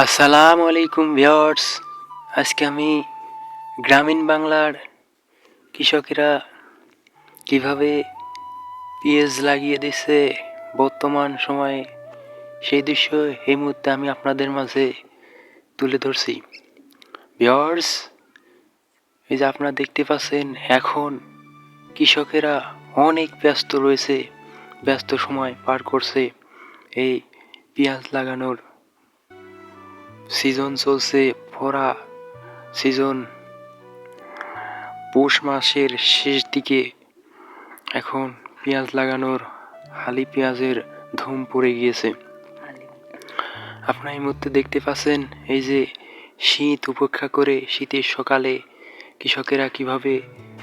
আসসালামু আলাইকুম ভিউয়ার্স। আজকে আমি গ্রামীণ বাংলার কৃষকেরা কিভাবে পেঁয়াজ লাগিয়ে দিচ্ছে বর্তমান সময়ে সেই দৃশ্য এই মুহূর্তে আমি আপনাদের মাঝে তুলে ধরছি। ভিউয়ার্স, এই যে আপনারা দেখতে পাচ্ছেন, এখন কৃষকেরা অনেক ব্যস্ত রয়েছে, ব্যস্ত সময় পার করছে। এই পেঁয়াজ লাগানোর সিজন চলছে, ভরা সিজন, পৌষ মাসের শেষ দিকে এখন পেঁয়াজ লাগানোর হালি পেঁয়াজের ধুম পড়ে গিয়েছে। আপনারা এই মুহূর্তে দেখতে পাচ্ছেন, এই যে শীত উপেক্ষা করে শীতের সকালে কৃষকেরা কিভাবে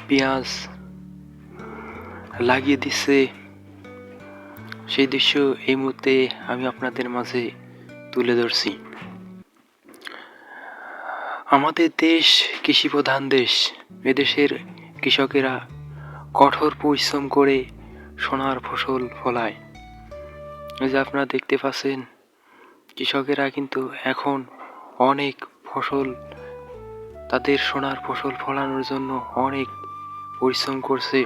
পেঁয়াজ লাগিয়ে দিচ্ছে সেই দৃশ্য এই মুহূর্তে আমি আপনাদের মাঝে তুলে ধরছি। আমাদের দেশ কৃষি প্রধান দেশ। এদেশের কৃষকেরা কঠোর পরিশ্রম করে সোনার ফসল ফলায়। এই যে আপনারা দেখতে পাচ্ছেন, কৃষকেরা কিন্তু এখন অনেক ফসল, তাদের সোনার ফসল ফলানোর জন্য অনেক পরিশ্রম করছে।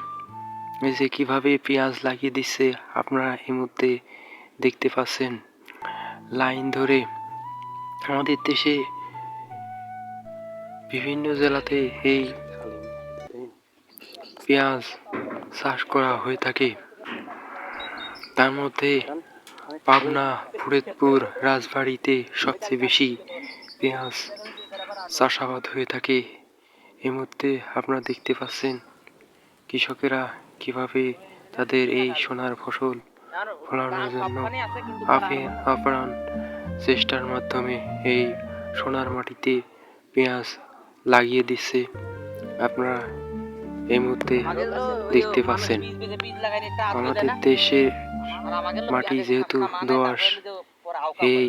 এই যে কিভাবে পেঁয়াজ লাগিয়ে দিচ্ছে আপনারা এই মুহূর্তে দেখতে পাচ্ছেন, লাইন ধরে। আমাদের দেশে বিভিন্ন জেলাতে এই পেঁয়াজ চাষ করা হয়ে থাকে। তার মধ্যে পাবনা, ফরিদপুর, রাজবাড়ীতে সবচেয়ে বেশি পেঁয়াজ চাষাবাদ হয়ে থাকে। এই মুহূর্তে আপনারা দেখতে পাচ্ছেন কৃষকেরা কিভাবে তাদের এই সোনার ফসল ফলানোর জন্য আপ্রাণ চেষ্টার মাধ্যমে এই সোনার মাটিতে পেঁয়াজ লাগিয়ে দিচ্ছে। আপনারা এই মুহূর্তে দেখতে পাচ্ছেন, আমাদের দেশের মাটি যেহেতু দোআঁশ, এই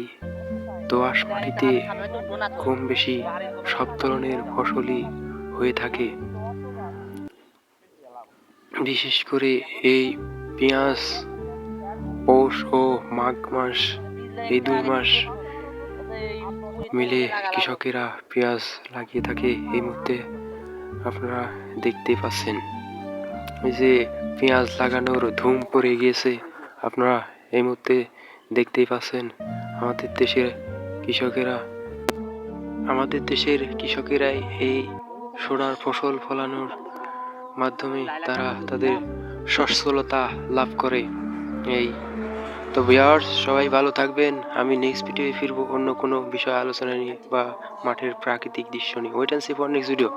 দোআঁশ মাটিতে কম বেশি সব ধরনের ফসলই হয়ে থাকে। বিশেষ করে এই পেঁয়াজ পৌষ ও মাঘ মাস, এই 2 মাস মিলে কৃষকেরা পেঁয়াজ লাগিয়ে থাকে। এই মুহূর্তে আপনারা দেখতে পাচ্ছেন, এই যে পেঁয়াজ লাগানোর ধুম পড়ে গিয়েছে। আপনারা এই মুহূর্তে দেখতেই পাচ্ছেন, আমাদের দেশের কৃষকেরাই এই সোনার ফসল ফলানোর মাধ্যমে তারা তাদের সচ্ছলতা লাভ করে। এই তো ভিউয়ার্স, সবাই ভালো থাকবেন। আমি নেক্সট ভিডিওয়ে ফিরবো অন্য কোনো বিষয় আলোচনা নিয়ে বা মাঠের প্রাকৃতিক দৃশ্য নিয়ে। Wait and see for next video.